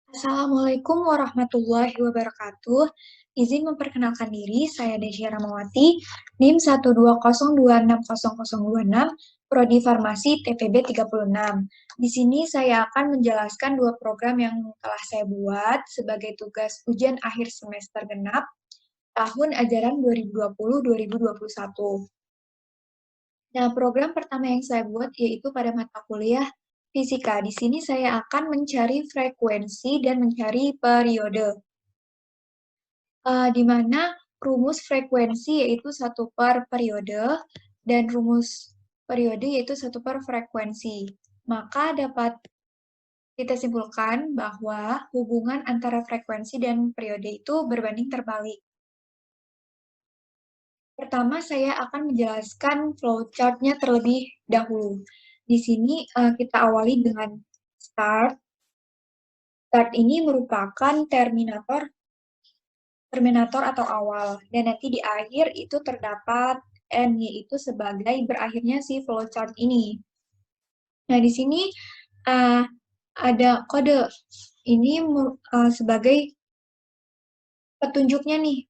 Assalamualaikum warahmatullahi wabarakatuh. Izin memperkenalkan diri, saya Desya Ramawati, NIM 120260026, Prodi Farmasi TPB 36. Di sini saya akan menjelaskan dua program yang telah saya buat sebagai tugas ujian akhir semester genap tahun ajaran 2020-2021. Nah, program pertama yang saya buat yaitu pada mata kuliah fisika. Di sini saya akan mencari frekuensi dan mencari periode. Di mana rumus frekuensi yaitu 1/periode dan rumus periode yaitu 1/frekuensi. Maka dapat kita simpulkan bahwa hubungan antara frekuensi dan periode itu berbanding terbalik. Pertama, saya akan menjelaskan flowchart-nya terlebih dahulu. Di sini kita awali dengan start. Start ini merupakan terminator atau awal, dan nanti di akhir itu terdapat N, yaitu sebagai berakhirnya si flowchart ini. Nah, di sini uh, ada kode. Ini sebagai petunjuknya nih.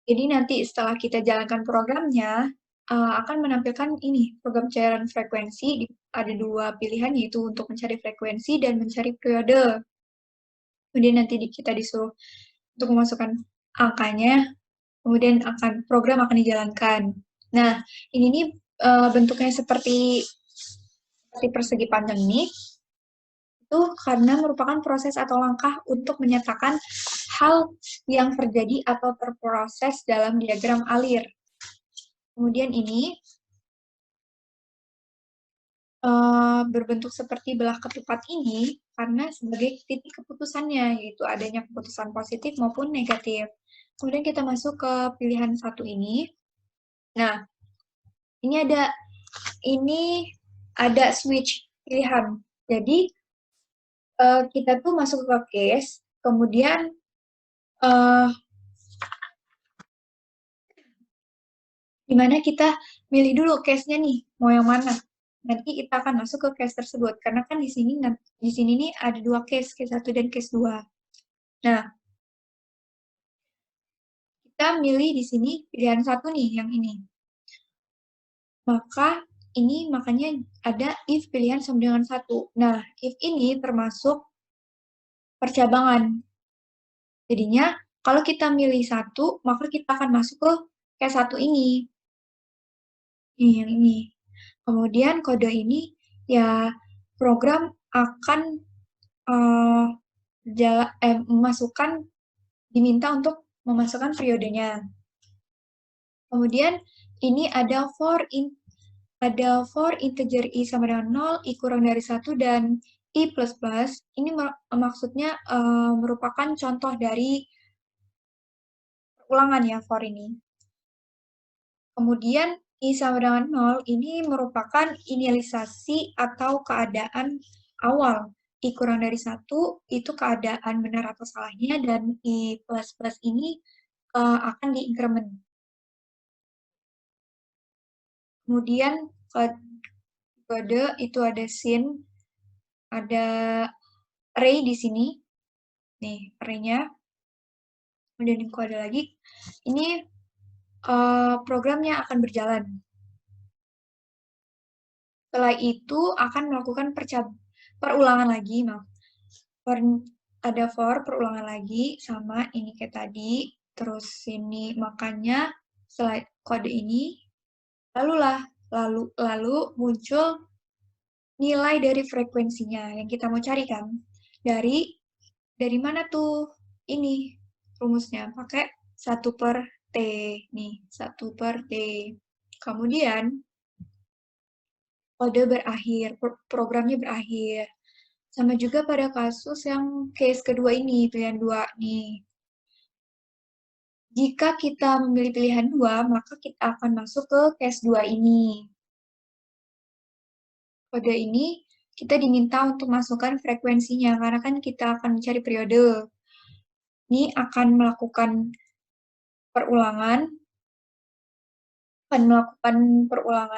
Jadi nanti setelah kita jalankan programnya, akan menampilkan ini, program cairan frekuensi. Ada dua pilihan, yaitu untuk mencari frekuensi dan mencari periode. Kemudian nanti kita disuruh untuk memasukkan angkanya, kemudian program akan dijalankan. Nah, ini nih bentuknya seperti persegi panjang ini, itu karena merupakan proses atau langkah untuk menyatakan hal yang terjadi atau terproses dalam diagram alir. Kemudian ini berbentuk seperti belah ketupat ini karena sebagai titik keputusannya, yaitu adanya keputusan positif maupun negatif. Kemudian kita masuk ke pilihan satu ini. Nah, ini ada switch pilihan. Jadi, kita tuh masuk ke case, kemudian dimana kita milih dulu case-nya nih, mau yang mana. Nanti kita akan masuk ke case tersebut, karena kan di sini nih ada dua case 1 dan case 2. Nah, kita milih di sini pilihan 1 nih, yang ini. Makanya ada if pilihan sama dengan 1. Nah, if ini termasuk percabangan. Jadinya, kalau kita milih 1, maka kita akan masuk ke case 1 ini. Nih, yang ini. Kemudian kode ini, ya program akan diminta untuk memasukkan periodenya. Kemudian ini ada for integer i sama dengan 0, i kurang dari 1, dan i plus plus. Ini maksudnya merupakan contoh dari ulangan ya, for ini. Kemudian i sama dengan 0 ini merupakan inisialisasi atau keadaan awal. I kurang dari 1 itu keadaan benar atau salahnya, dan i plus plus ini akan diinkremen. Kemudian kode itu ada sin, ada array di sini. Nih, array-nya. Kemudian kode lagi. Ini programnya akan berjalan. Setelah itu akan melakukan perulangan lagi. Ada for perulangan lagi sama ini kayak tadi. Terus ini makanya setelah kode ini lalu muncul nilai dari frekuensinya yang kita mau cari kan. Dari mana tuh ini rumusnya? Pakai 1/T. Nih, 1/T. Kemudian kode berakhir, programnya berakhir. Sama juga pada kasus yang case kedua ini, pilihan 2 nih. Jika kita memilih pilihan 2, maka kita akan masuk ke case 2 ini. Kode ini kita diminta untuk masukkan frekuensinya, karena kan kita akan mencari periode. Ini akan melakukan perulangan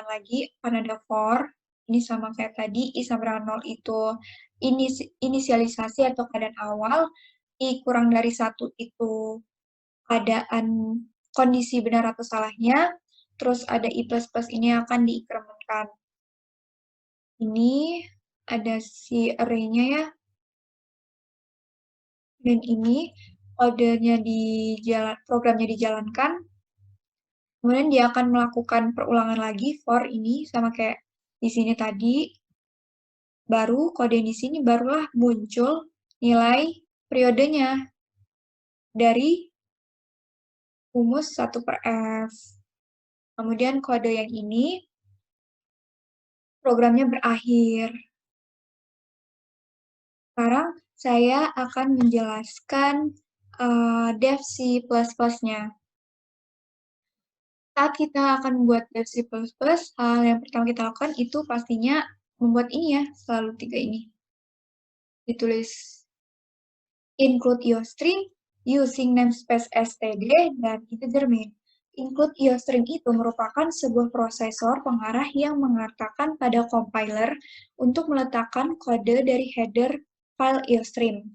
lagi, akan ada for. ini sama kayak tadi, I sama dengan 0 itu inisialisasi atau keadaan awal, I kurang dari 1 itu keadaan kondisi benar atau salahnya, terus ada I++ ini akan diinkrementkan. Ini ada si array-nya ya, dan ini kodenya programnya dijalankan, kemudian dia akan melakukan perulangan lagi for ini sama kayak di sini tadi, baru kode di sini barulah muncul nilai periodenya dari rumus 1/f. Kemudian kode yang ini programnya berakhir. Sekarang saya akan menjelaskan dev C++-nya. Saat kita akan membuat dev C++, hal yang pertama kita lakukan itu pastinya membuat ini ya, selalu 3 ini. Ditulis include IOString using namespace std dan integer main. Include IOString itu merupakan sebuah prosesor pengarah yang mengatakan pada compiler untuk meletakkan kode dari header file IOString.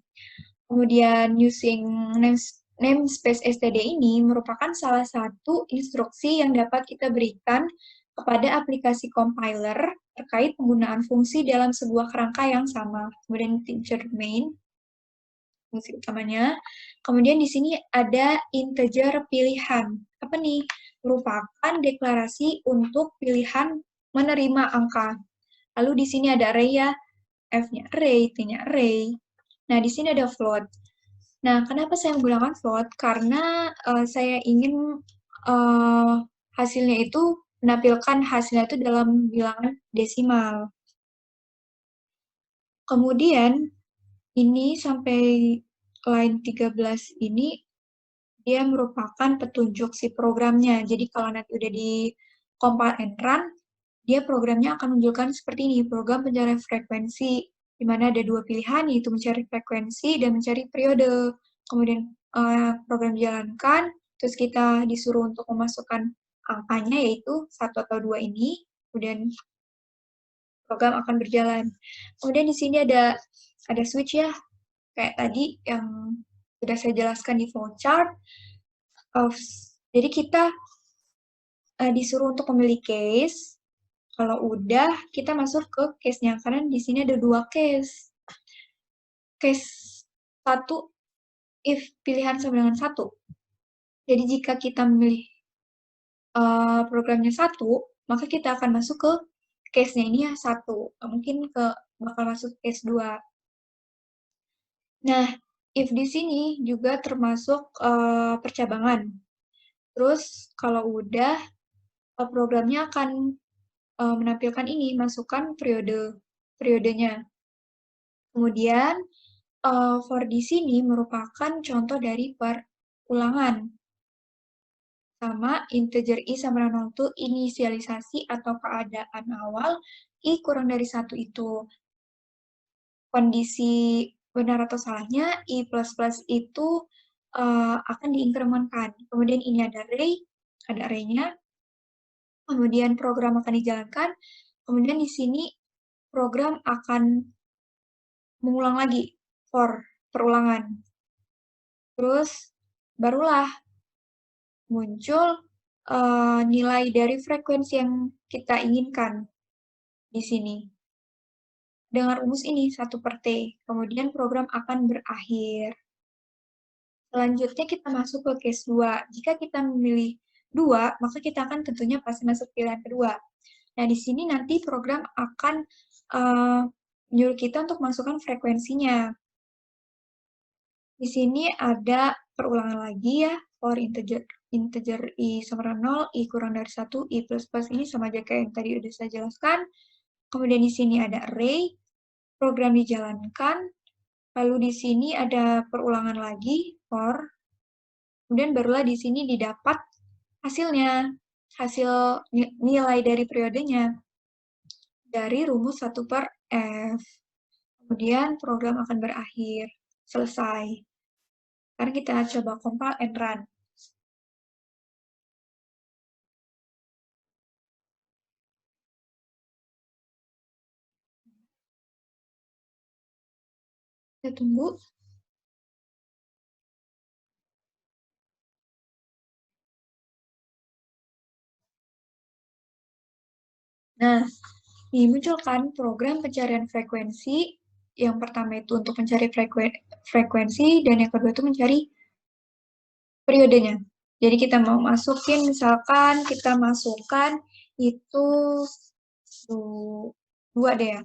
Kemudian using namespace std ini merupakan salah satu instruksi yang dapat kita berikan kepada aplikasi compiler terkait penggunaan fungsi dalam sebuah kerangka yang sama. Kemudian integer main, fungsi utamanya. Kemudian di sini ada integer pilihan. Apa nih? Merupakan deklarasi untuk pilihan menerima angka. Lalu di sini ada array ya, F-nya array, T-nya array. Nah, di sini ada float. Nah, kenapa saya menggunakan float? Karena saya ingin hasilnya itu menampilkan hasilnya itu dalam bilangan desimal. Kemudian, ini sampai line 13 ini, dia merupakan petunjuk si programnya. Jadi, kalau nanti udah di compile and run, dia programnya akan menunjukkan seperti ini, program pencarian frekuensi, di mana ada dua pilihan, yaitu mencari frekuensi dan mencari periode. Kemudian program dijalankan, terus kita disuruh untuk memasukkan angkanya, yaitu 1 atau 2 ini, kemudian program akan berjalan. Kemudian di sini ada switch ya, kayak tadi yang sudah saya jelaskan di flowchart. Jadi kita disuruh untuk memilih case. Kalau udah, kita masuk ke case-nya, karena di sini ada 2 case. Case 1, if pilihan sama dengan 1. Jadi jika kita memilih programnya 1, maka kita akan masuk ke case-nya ini ya 1. Mungkin bakal masuk case 2. Nah, if di sini juga termasuk percabangan. Terus kalau udah, programnya akan menampilkan ini, masukkan periodenya. Kemudian, for di sini merupakan contoh dari perulangan. Sama integer I sama dengan 0 itu inisialisasi atau keadaan awal, I kurang dari 1 itu kondisi benar atau salahnya, I++ itu akan diinkrementkan. Kemudian ini ada array-nya, kemudian program akan dijalankan, kemudian di sini program akan mengulang lagi for perulangan. Terus barulah muncul nilai dari frekuensi yang kita inginkan di sini. Dengan rumus ini 1/T, kemudian program akan berakhir. Selanjutnya kita masuk ke case 2. Jika kita memilih 2, maka kita akan tentunya pasti masuk pilihan kedua. Nah, di sini nanti program akan menyuruh kita untuk masukkan frekuensinya. Di sini ada perulangan lagi ya, for integer I sama dengan 0, I kurang dari 1, I++ ini sama aja kayak yang tadi udah saya jelaskan. Kemudian di sini ada array, program dijalankan, lalu di sini ada perulangan lagi, for, kemudian barulah di sini didapat hasilnya, hasil nilai dari periodenya, dari rumus 1/f. Kemudian program akan berakhir, selesai. Sekarang kita coba compile and run. Kita tunggu. Nah, ini muncul kan program pencarian frekuensi. Yang pertama itu untuk mencari frekuensi, dan yang kedua itu mencari periodenya. Jadi kita mau masukin, misalkan kita masukkan itu dua deh ya.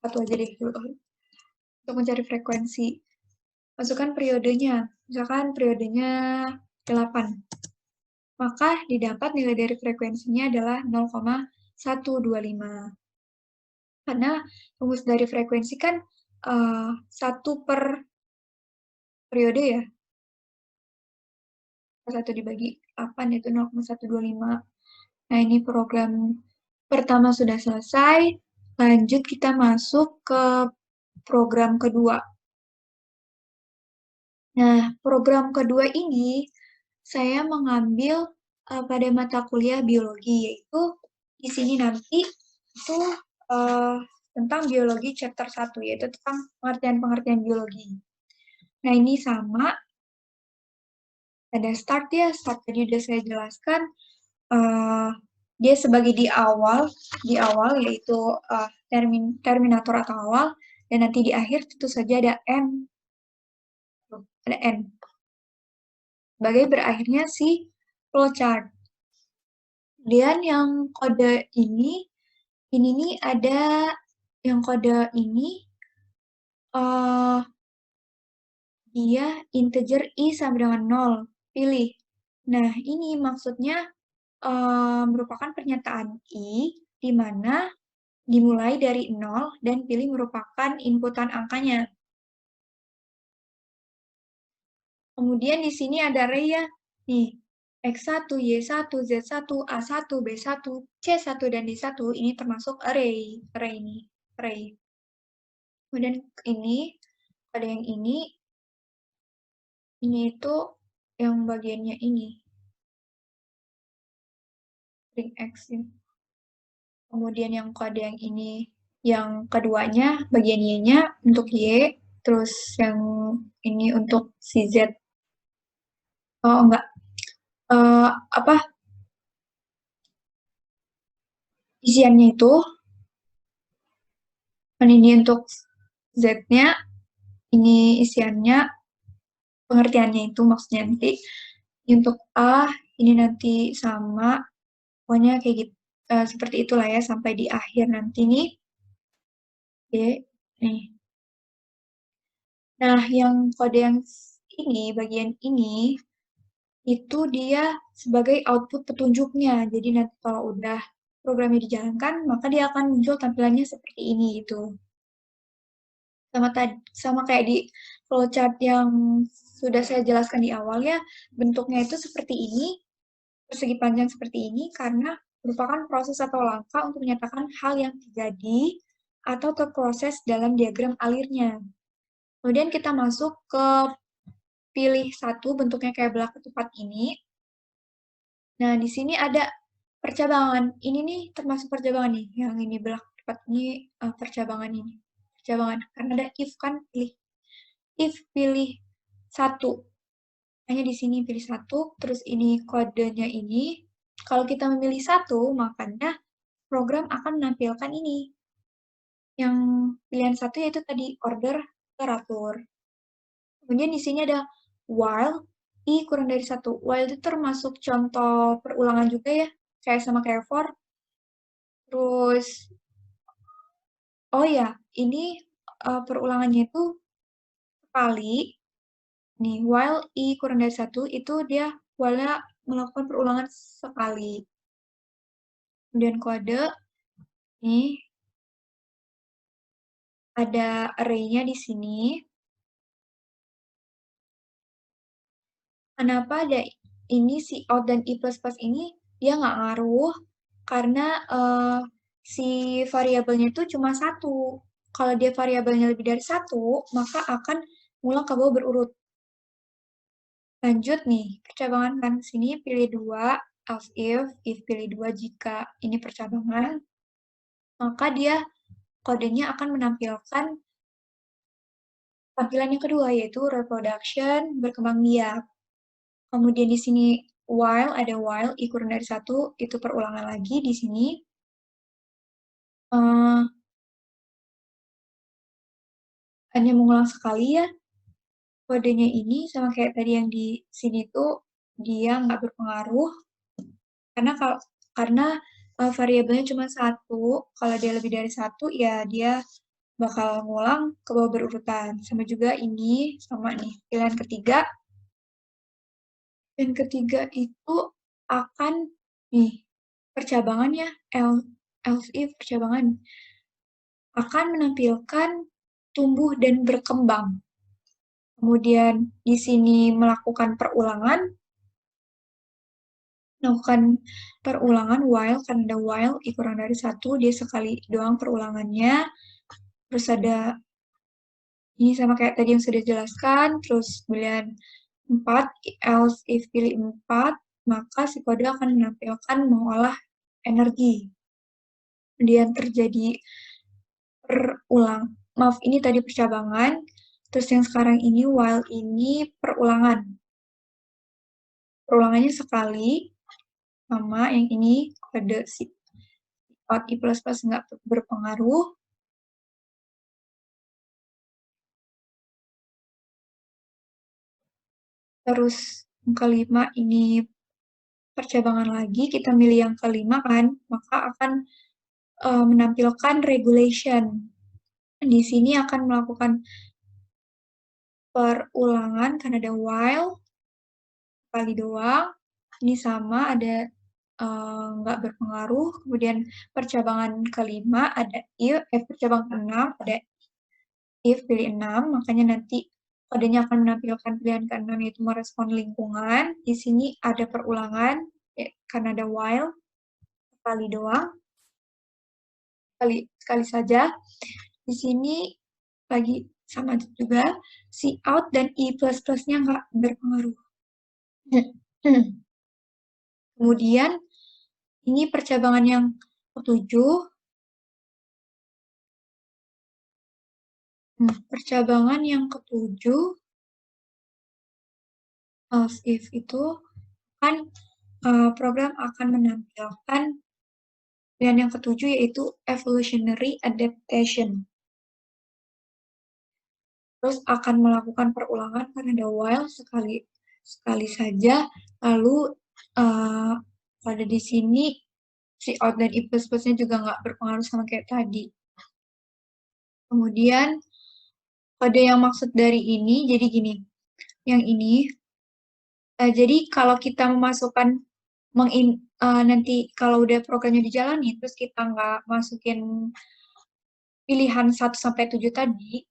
Satu aja deh dulu. Untuk mencari frekuensi. Masukkan periodenya. Misalkan periodenya 8. Maka didapat nilai dari frekuensinya adalah 0,125. Karena rumus dari frekuensi kan 1 per periode ya. 1 dibagi 8 itu 0,125. Nah, ini program pertama sudah selesai. Lanjut kita masuk ke program kedua. Nah, program kedua ini saya mengambil pada mata kuliah biologi, yaitu di sini nanti itu tentang biologi chapter 1, yaitu tentang pengertian-pengertian biologi. Nah, ini sama, ada start ya, start tadi udah saya jelaskan. Dia sebagai di awal yaitu terminator atau awal, dan nanti di akhir tentu saja ada N. Ada N. Sebagai berakhirnya si flowchart. Kemudian yang kode ini nih ada yang kode ini dia integer i sama dengan 0. Pilih. Nah, ini maksudnya merupakan pernyataan i di mana dimulai dari 0 dan pilih merupakan inputan angkanya. Kemudian di sini ada array ya. Nih, X1, Y1, Z1, A1, B1, C1, dan D1 ini termasuk array. Kemudian ini, ada yang ini itu yang bagiannya ini. String X ini. Kemudian yang kode yang ini, yang keduanya, bagian Y-nya untuk Y, terus yang ini untuk si Z. Oh, enggak. Apa? Isiannya itu, dan ini untuk Z-nya, ini isiannya, pengertiannya itu maksudnya nanti. Untuk A, ini nanti sama, pokoknya kayak gitu. Seperti itulah ya, sampai di akhir nanti nih. Oke, nih. Nah, yang kode yang ini, bagian ini, itu dia sebagai output petunjuknya. Jadi nanti kalau udah programnya dijalankan, maka dia akan muncul tampilannya seperti ini gitu. Sama kayak di flowchart yang sudah saya jelaskan di awal ya, bentuknya itu seperti ini, persegi panjang seperti ini, karena merupakan proses atau langkah untuk menyatakan hal yang terjadi atau terproses dalam diagram alirnya. Kemudian kita masuk ke pilih satu, bentuknya kayak belah ketupat ini. Nah, di sini ada percabangan. Ini nih termasuk percabangan nih. Yang ini belah ketupat ini percabangan ini. Percabangan. Karena ada if kan, pilih. If pilih satu. Hanya di sini pilih satu, terus ini kodenya ini. Kalau kita memilih satu, makanya program akan menampilkan ini. Yang pilihan satu yaitu tadi order teratur. Kemudian di sini ada while i kurang dari satu. While itu termasuk contoh perulangan juga ya, kayak sama kayak for. Terus, oh ya, ini perulangannya itu sekali. Nih, while i kurang dari satu, itu dia while-nya melakukan perulangan sekali. Kemudian kode, nih, ada array-nya di sini. Kenapa ada ini si out dan i++ ini dia nggak ngaruh karena si variabelnya itu cuma satu. Kalau dia variabelnya lebih dari satu, maka akan ngulang ke bawah berurut. Lanjut nih, percabangan kan sini pilih 2, else if pilih 2 jika ini percabangan, maka dia kodenya akan menampilkan tampilan yang kedua, yaitu reproduction, berkembang biak. Kemudian di sini ada while, i kurang dari 1, itu perulangan lagi di sini. Hanya mengulang sekali ya. Kodenya ini sama kayak tadi yang di sini tuh, dia nggak berpengaruh, karena variabelnya cuma 1, kalau dia lebih dari 1, ya dia bakal ngulang ke bawah berurutan. Sama juga ini, sama nih, pilihan ketiga. Pilihan ketiga itu akan, nih, percabangannya, else if percabangan, akan menampilkan tumbuh dan berkembang. Kemudian di sini melakukan perulangan while, kan ada while, i kurang dari 1, dia sekali doang perulangannya. Terus ada, ini sama kayak tadi yang sudah dijelaskan, terus pilihan 4, else if pilih 4, maka si kode akan menampilkan mengolah energi. Kemudian terjadi ini tadi percabangan, terus yang sekarang ini while ini perulangan. Perulangannya sekali, sama yang ini kode si out i++ nggak berpengaruh. Terus yang kelima ini percabangan lagi, kita milih yang kelima kan, maka akan menampilkan regulation. Di sini akan melakukan perulangan karena ada while, kali doang. Ini sama, ada nggak berpengaruh. Kemudian percabangan kelima ada percabangan keenam ada if pilih 6, makanya nanti kodenya akan menampilkan pilihan ke-6 yaitu merespon lingkungan. Di sini ada perulangan karena ada while, sekali doang, sekali saja. Di sini lagi sama juga, si out dan i++ nya nggak berpengaruh. Kemudian ini percabangan yang ketujuh. Percabangan yang ketujuh, else if itu kan program akan menampilkan pilihan yang ketujuh yaitu evolutionary adaptation. Terus akan melakukan perulangan karena ada while sekali saja, lalu pada di sini si out dan i++-nya juga nggak berpengaruh sama kayak tadi. Kemudian kode yang maksud dari ini, jadi gini, yang ini, jadi kalau kita memasukkan nanti kalau udah programnya dijalani, terus kita nggak masukin pilihan 1-7 tadi,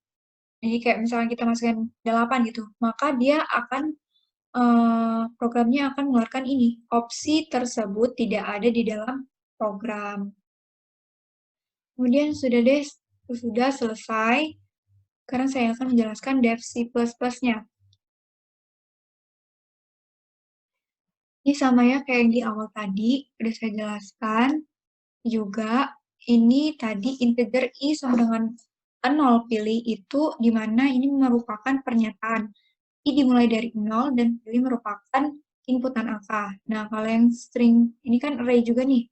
jadi kayak misalnya kita masukin 8 gitu, maka dia akan programnya akan mengeluarkan ini, opsi tersebut tidak ada di dalam program. Kemudian sudah selesai. Sekarang saya akan menjelaskan dev C++-nya. Ini sama ya kayak yang di awal tadi, udah saya jelaskan. Juga, ini tadi integer i sama dengan 0 pilih itu, di mana ini merupakan pernyataan. I dimulai dari 0 dan pilih merupakan inputan angka. Nah, kalau yang string, ini kan array juga nih.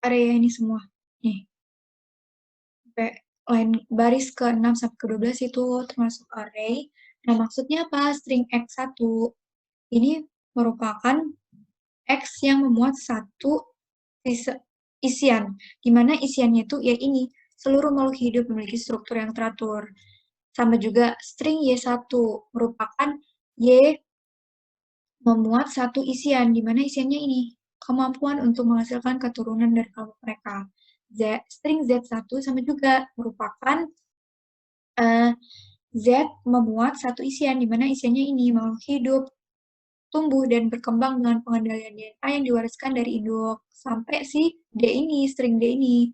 Array ini semua. Nih. Sampai baris ke-6 sampai ke-12 itu termasuk array. Nah, maksudnya apa? String x1. Ini merupakan x yang memuat satu isian. Di mana isiannya itu ya ini, seluruh makhluk hidup memiliki struktur yang teratur. Sama juga string y1 merupakan y memuat satu isian, di mana isiannya ini, kemampuan untuk menghasilkan keturunan dari kelompok mereka. String Z1 sama juga merupakan Z memuat satu isian, di mana isiannya ini, makhluk hidup, tumbuh dan berkembang dengan pengendalian DNA yang diwariskan dari induk. Sampai si D ini, string D ini.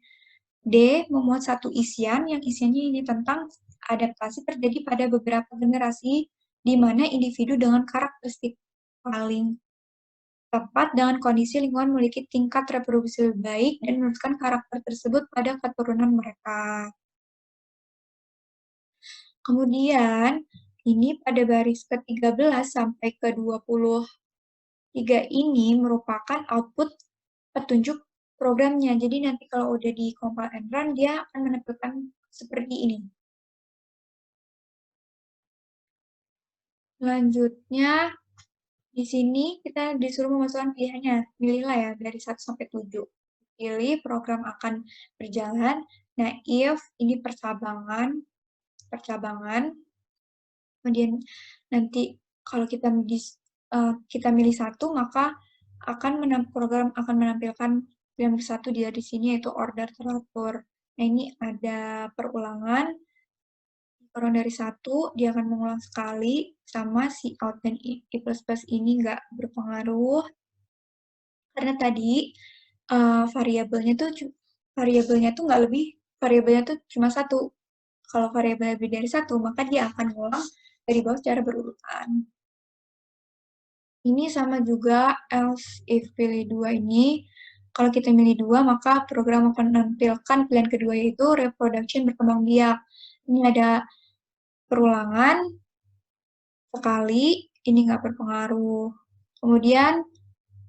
D memuat satu isian, yang isiannya ini tentang adaptasi terjadi pada beberapa generasi, di mana individu dengan karakteristik paling tepat dengan kondisi lingkungan memiliki tingkat reproduksi lebih baik dan meneruskan karakter tersebut pada keturunan mereka. Kemudian, ini pada baris ke-13 sampai ke-23 ini merupakan output petunjuk programnya. Jadi nanti kalau udah di compile and run, dia akan menampilkan seperti ini. Selanjutnya, di sini kita disuruh memasukkan pilihannya. Pilihlah ya dari 1 sampai 7. Pilih program akan berjalan. Nah, if ini percabangan, kemudian nanti kalau kita milih 1, maka program akan menampilkan pilihan satu di sini, yaitu order teratur. Nah, ini ada perulangan. Kurang dari 1, dia akan mengulang sekali, sama si out dan i++ ini nggak berpengaruh, karena tadi variabelnya tuh nggak lebih, variabelnya tuh cuma 1. Kalau variabel lebih dari 1, maka dia akan mengulang dari bawah secara berurutan. Ini sama juga else if pilih 2 ini. Kalau kita milih 2, maka program akan menampilkan pilihan kedua, yaitu reproduction berkembang biak. Ini ada perulangan sekali, ini nggak berpengaruh. Kemudian,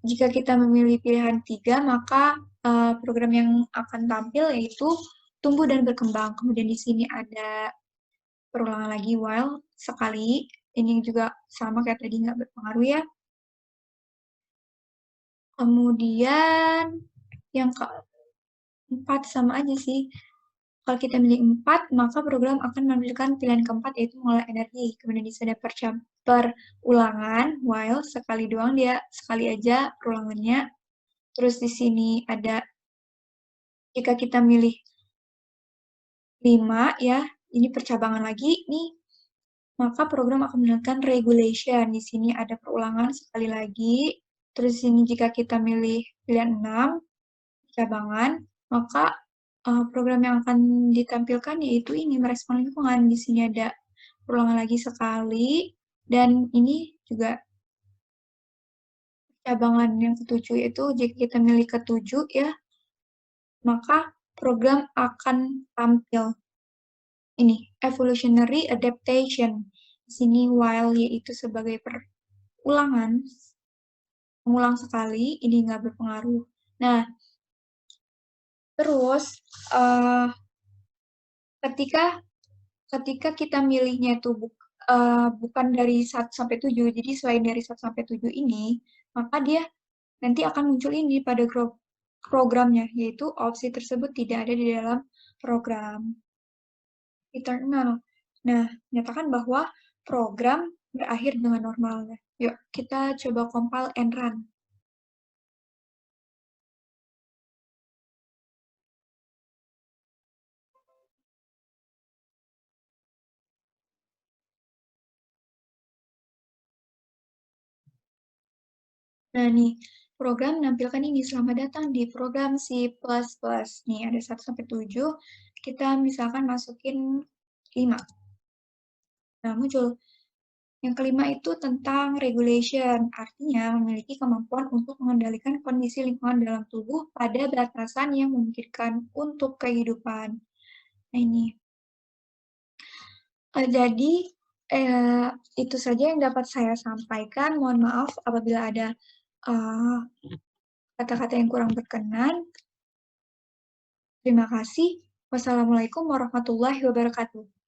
jika kita memilih pilihan 3, maka program yang akan tampil yaitu tumbuh dan berkembang. Kemudian di sini ada perulangan lagi while sekali, ini juga sama kayak tadi nggak berpengaruh ya. Kemudian yang keempat sama aja sih. Kalau kita milih 4, maka program akan menampilkan pilihan keempat, yaitu mengolah energi. Kemudian di sini perulangan, while sekali doang, dia sekali aja perulangannya. Terus di sini ada, jika kita milih 5 ya, ini percabangan lagi nih, maka program akan menampilkan regulation. Di sini ada perulangan sekali lagi. Terus di sini jika kita milih pilihan 6, cabangan, maka program yang akan ditampilkan yaitu ini merespon lingkungan. Di sini ada perulangan lagi sekali, dan ini juga cabangan yang ketujuh, yaitu jika kita milih ketujuh ya, maka program akan tampil ini evolutionary adaptation. Di sini while yaitu sebagai perulangan, mengulang sekali, ini nggak berpengaruh. Nah, terus ketika kita milihnya itu bukan dari 1 sampai 7, jadi selain dari 1 sampai 7 ini, maka dia nanti akan muncul ini pada programnya, yaitu opsi tersebut tidak ada di dalam program. Return null. Nah, menyatakan bahwa program berakhir dengan normalnya. Yuk, kita coba compile and run. Nah, nih, program menampilkan ini, selamat datang di program C++. Nih, ada 1 sampai 7, kita misalkan masukin 5. Nah, muncul. Yang kelima itu tentang regulation, artinya memiliki kemampuan untuk mengendalikan kondisi lingkungan dalam tubuh pada batasan yang memungkinkan untuk kehidupan. Nah, ini. Jadi, itu saja yang dapat saya sampaikan. Mohon maaf apabila ada kata-kata yang kurang berkenan. Terima kasih. Wassalamualaikum warahmatullahi wabarakatuh.